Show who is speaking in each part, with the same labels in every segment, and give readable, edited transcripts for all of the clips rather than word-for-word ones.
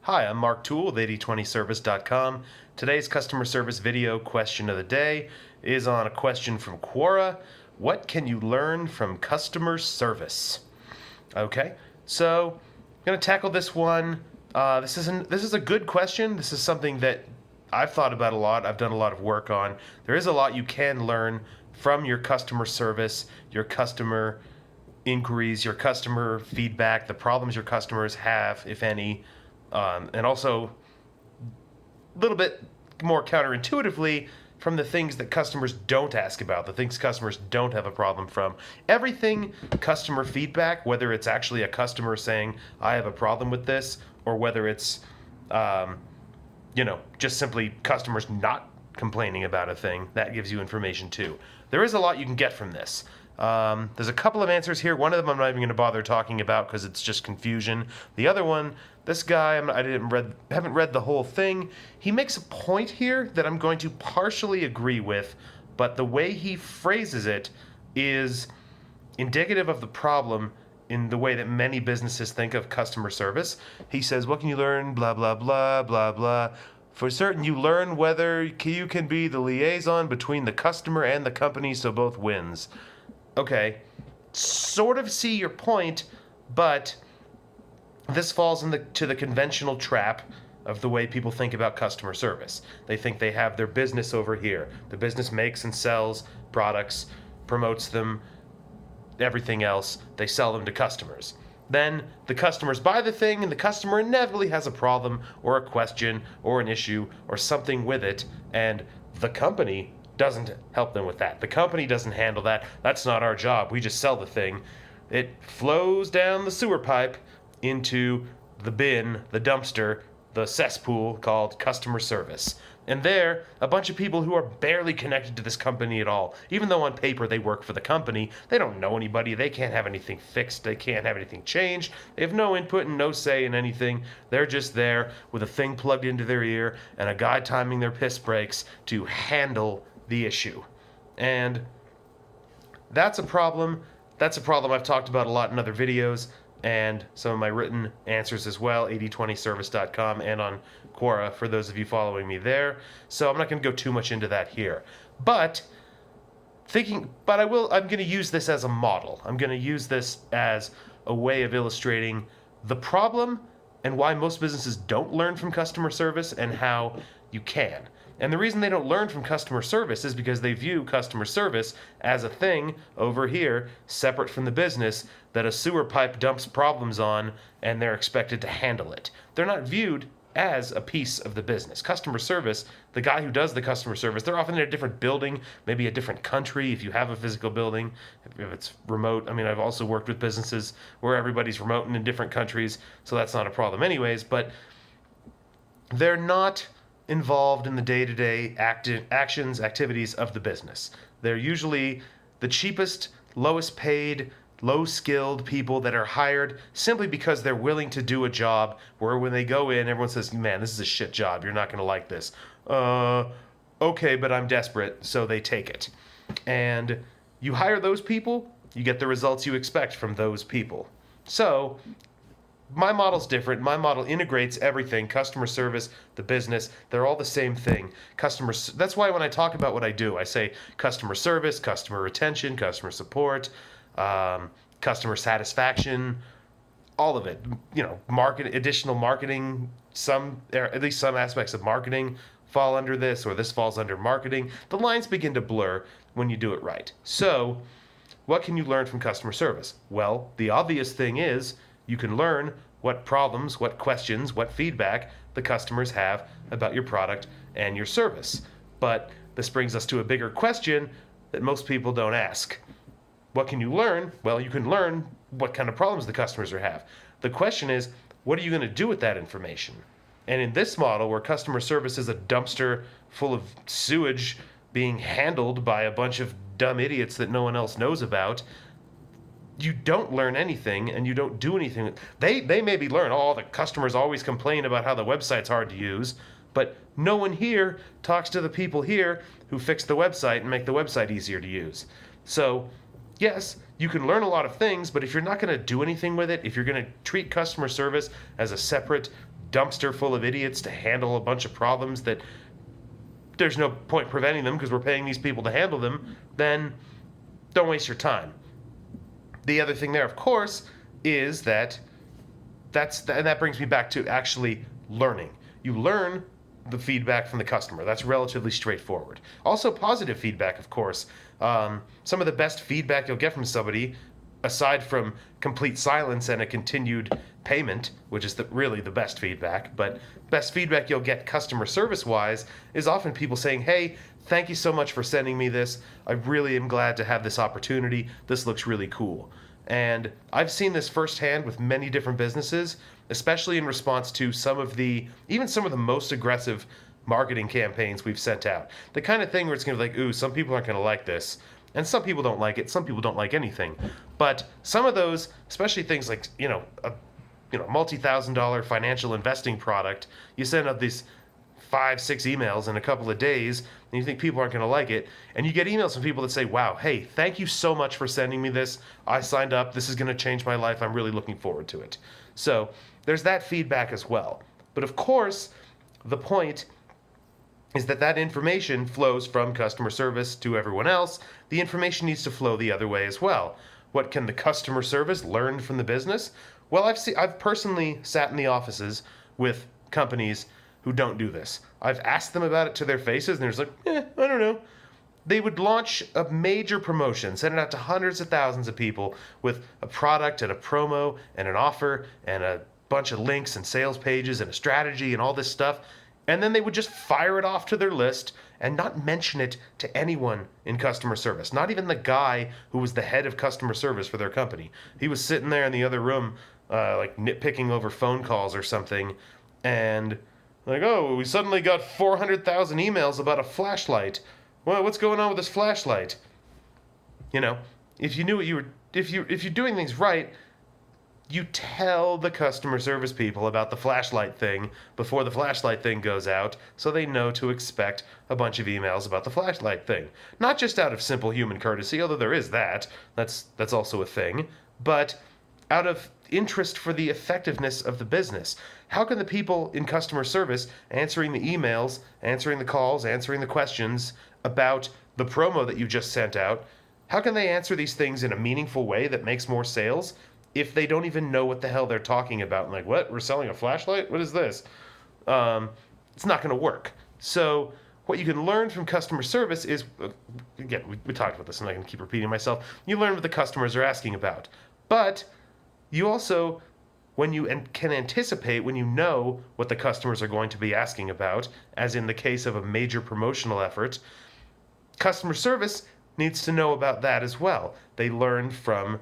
Speaker 1: Hi, I'm Mark Toole with 8020service.com. Today's customer service video question of the day is on a question from Quora. What can you learn from customer service? Okay, so I'm going to tackle this one. This is a good question. This is something that I've thought about a lot. I've done a lot of work on. There is a lot you can learn from your customer service, your customer inquiries, your customer feedback, the problems your customers have, if any, and also a little bit more counterintuitively from the things that customers don't ask about, the things customers don't have a problem from. Everything customer feedback, whether it's actually a customer saying, I have a problem with this, or whether it's, just simply customers not complaining about a thing, that gives you information too. There is a lot you can get from this. There's a couple of answers here. One of them I'm not even going to bother talking about because it's just confusion. The other one, this guy, haven't read the whole thing. He makes a point here that I'm going to partially agree with, but the way he phrases it is indicative of the problem in the way that many businesses think of customer service. He says, what can you learn? Blah, blah, blah, blah, blah. For certain, you learn whether you can be the liaison between the customer and the company so both wins. Okay, sort of see your point, but this falls into the conventional trap of the way people think about customer service. They think they have their business over here. The business makes and sells products, promotes them, everything else. They sell them to customers. Then the customers buy the thing, and the customer inevitably has a problem or a question or an issue or something with it, and the company doesn't help them with that. The company doesn't handle that. That's not our job. We just sell the thing. It flows down the sewer pipe into the bin, the dumpster, the cesspool called customer service. And there, a bunch of people who are barely connected to this company at all. Even though on paper they work for the company, they don't know anybody. They can't have anything fixed. They can't have anything changed. They have no input and no say in anything. They're just there with a thing plugged into their ear and a guy timing their piss breaks to handle the issue. And that's a problem. That's a problem I've talked about a lot in other videos and some of my written answers as well, 8020service.com and on Quora for those of you following me there. So I'm not going to go too much into that here. I'm going to use this as a model. I'm going to use this as a way of illustrating the problem and why most businesses don't learn from customer service and how you can. And the reason they don't learn from customer service is because they view customer service as a thing over here, separate from the business, that a sewer pipe dumps problems on, and they're expected to handle it. They're not viewed as a piece of the business. Customer service, the guy who does the customer service, they're often in a different building, maybe a different country if you have a physical building, if it's remote. I mean, I've also worked with businesses where everybody's remote and in different countries, so that's not a problem anyways, but they're not involved in the day-to-day activities of the business. They're usually the cheapest, lowest paid, low-skilled people that are hired simply because they're willing to do a job where when they go in, everyone says, man, this is a shit job. You're not going to like this. Okay, but I'm desperate, so they take it. And you hire those people, you get the results you expect from those people. So my model's different. My model integrates everything, customer service, the business. They're all the same thing. That's why when I talk about what I do, I say customer service, customer retention, customer support, customer satisfaction, all of it. Additional marketing, at least some aspects of marketing fall under this, or this falls under marketing. The lines begin to blur when you do it right. So, what can you learn from customer service? Well, the obvious thing is you can learn what problems, what questions, what feedback the customers have about your product and your service. But this brings us to a bigger question that most people don't ask. What can you learn? Well, you can learn what kind of problems the customers have. The question is, what are you going to do with that information? And in this model, where customer service is a dumpster full of sewage being handled by a bunch of dumb idiots that no one else knows about, you don't learn anything and you don't do anything. They maybe learn, the customers always complain about how the website's hard to use, but no one here talks to the people here who fix the website and make the website easier to use. So, yes, you can learn a lot of things, but if you're not going to do anything with it, if you're going to treat customer service as a separate dumpster full of idiots to handle a bunch of problems that there's no point preventing them because we're paying these people to handle them, then don't waste your time. The other thing there, of course, is that and that brings me back to actually learning. You learn the feedback from the customer. That's relatively straightforward. Also, positive feedback, of course. Some of the best feedback you'll get from somebody, aside from complete silence and a continued payment, which is really the best feedback, but best feedback you'll get customer service-wise is often people saying, hey, thank you so much for sending me this. I really am glad to have this opportunity. This looks really cool. And I've seen this firsthand with many different businesses, especially in response to even some of the most aggressive marketing campaigns we've sent out. The kind of thing where it's going to be like, ooh, some people aren't going to like this. And some people don't like it. Some people don't like anything. But some of those, especially things like, a multi-$1,000 financial investing product, you send out these 5-6 emails in a couple of days, and you think people aren't going to like it, and you get emails from people that say, wow, hey, thank you so much for sending me this. I signed up. This is going to change my life. I'm really looking forward to it. So there's that feedback as well. But of course, the point is that information flows from customer service to everyone else. The information needs to flow the other way as well. What can the customer service learn from the business? Well, I've personally sat in the offices with companies who don't do this. I've asked them about it to their faces, and they're just like, I don't know. They would launch a major promotion, send it out to hundreds of thousands of people with a product and a promo and an offer and a bunch of links and sales pages and a strategy and all this stuff. And then they would just fire it off to their list and not mention it to anyone in customer service. Not even the guy who was the head of customer service for their company. He was sitting there in the other room, like nitpicking over phone calls or something. And like, oh, we suddenly got 400,000 emails about a flashlight. Well, what's going on with this flashlight? If you knew what if you're doing things right, you tell the customer service people about the flashlight thing before the flashlight thing goes out, so they know to expect a bunch of emails about the flashlight thing. Not just out of simple human courtesy, although there is that. That's also a thing. But out of interest for the effectiveness of the business. How can the people in customer service answering the emails, answering the calls, answering the questions about the promo that you just sent out, how can they answer these things in a meaningful way that makes more sales if they don't even know what the hell they're talking about? And like, what? We're selling a flashlight? What is this? It's not going to work. So what you can learn from customer service is, again, we talked about this, I'm not going to keep repeating myself. You learn what the customers are asking about. But you also, when you can anticipate, when you know what the customers are going to be asking about, as in the case of a major promotional effort, customer service needs to know about that as well. They learn from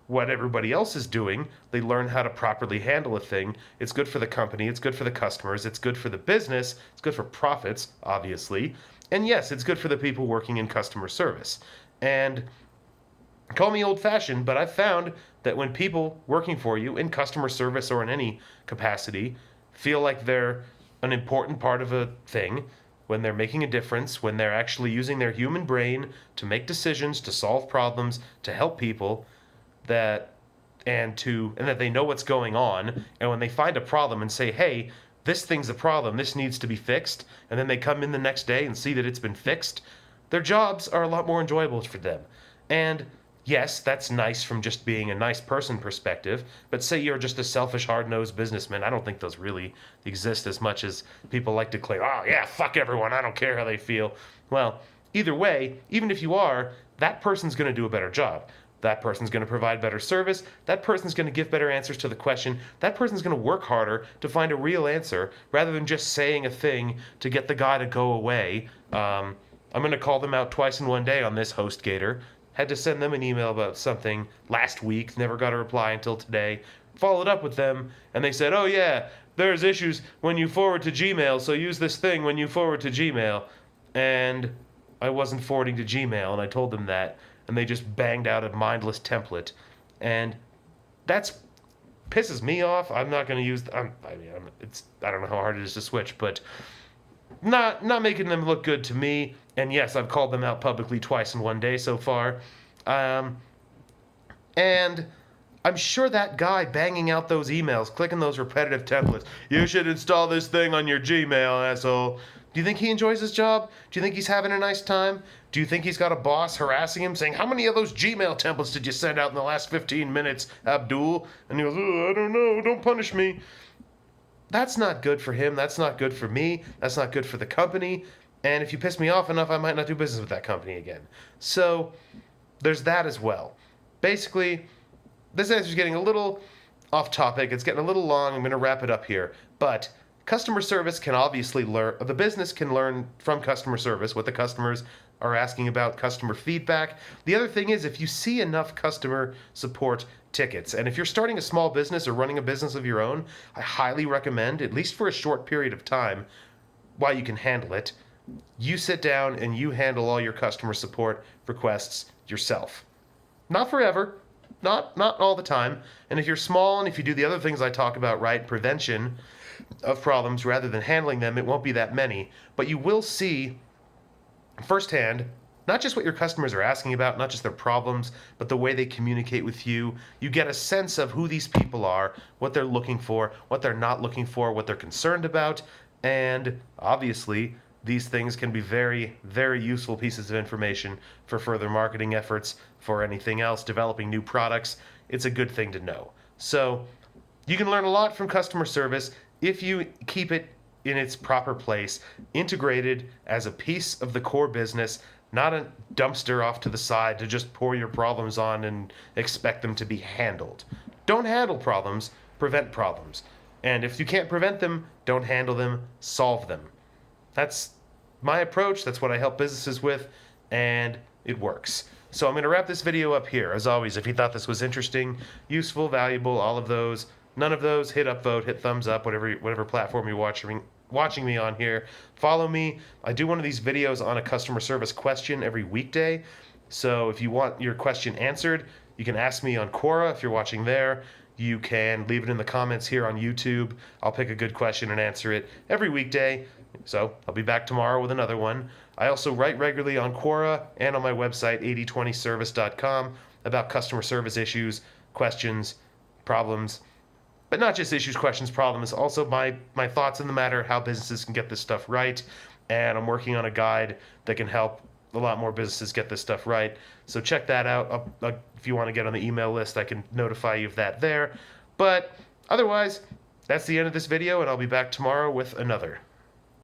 Speaker 1: what everybody else is doing. They learn how to properly handle a thing. It's good for the company. It's good for the customers. It's good for the business. It's good for profits, obviously. And yes, it's good for the people working in customer service. And call me old-fashioned, but I've found that when people working for you in customer service or in any capacity feel like they're an important part of a thing, when they're making a difference, when they're actually using their human brain to make decisions, to solve problems, to help people, and that they know what's going on, and when they find a problem and say, hey, this thing's a problem, this needs to be fixed, and then they come in the next day and see that it's been fixed, their jobs are a lot more enjoyable for them. And yes, that's nice from just being a nice person perspective, but say you're just a selfish, hard-nosed businessman, I don't think those really exist as much as people like to claim, oh yeah, fuck everyone, I don't care how they feel. Well, either way, even if you are, that person's going to do a better job. That person's going to provide better service. That person's going to give better answers to the question. That person's going to work harder to find a real answer rather than just saying a thing to get the guy to go away. I'm going to call them out twice in one day on this, HostGator. Had to send them an email about something last week. Never got a reply until today. Followed up with them, and they said, oh yeah, there's issues when you forward to Gmail, so use this thing when you forward to Gmail. And I wasn't forwarding to Gmail, and I told them that. And they just banged out a mindless template, and that's pisses me off. I'm not going to use. I don't know how hard it is to switch, but not making them look good to me. And yes, I've called them out publicly twice in one day so far, and I'm sure that guy banging out those emails, clicking those repetitive templates, you should install this thing on your Gmail, asshole. Do you think he enjoys his job? Do you think he's having a nice time? Do you think he's got a boss harassing him saying, how many of those Gmail templates did you send out in the last 15 minutes, Abdul? And he goes, oh, I don't know, don't punish me. That's not good for him. That's not good for me. That's not good for the company. And if you piss me off enough, I might not do business with that company again. So there's that as well. Basically, this answer is getting a little off topic. It's getting a little long. I'm going to wrap it up here. But customer service can obviously learn, the business can learn from customer service what the customers are asking about, customer feedback. The other thing is, if you see enough customer support tickets, and if you're starting a small business or running a business of your own, I highly recommend, at least for a short period of time, while you can handle it, you sit down and you handle all your customer support requests yourself. Not forever, not all the time. And if you're small and if you do the other things I talk about right, prevention of problems rather than handling them, it won't be that many. But you will see firsthand not just what your customers are asking about, not just their problems, but the way they communicate with you. You get a sense of who these people are, what they're looking for, what they're not looking for, what they're concerned about, and obviously these things can be very, very useful pieces of information for further marketing efforts, for anything else, developing new products. It's a good thing to know. So you can learn a lot from customer service if you keep it in its proper place, integrated as a piece of the core business, not a dumpster off to the side to just pour your problems on and expect them to be handled. Don't handle problems, prevent problems. And if you can't prevent them, don't handle them, solve them. That's my approach. That's what I help businesses with, and it works. So I'm going to wrap this video up here. As always, if you thought this was interesting, useful, valuable, all of those, none of those, hit upvote, hit thumbs up, whatever platform you're watching me on here. Follow me. I do one of these videos on a customer service question every weekday. So if you want your question answered, you can ask me on Quora if you're watching there. You can leave it in the comments here on YouTube. I'll pick a good question and answer it every weekday. So I'll be back tomorrow with another one. I also write regularly on Quora and on my website, 8020service.com, about customer service issues, questions, problems, but not just issues, questions, problems, also my thoughts in the matter, how businesses can get this stuff right. And I'm working on a guide that can help a lot more businesses get this stuff right. So check that out. If you want to get on the email list, I can notify you of that there. But otherwise, that's the end of this video, and I'll be back tomorrow with another.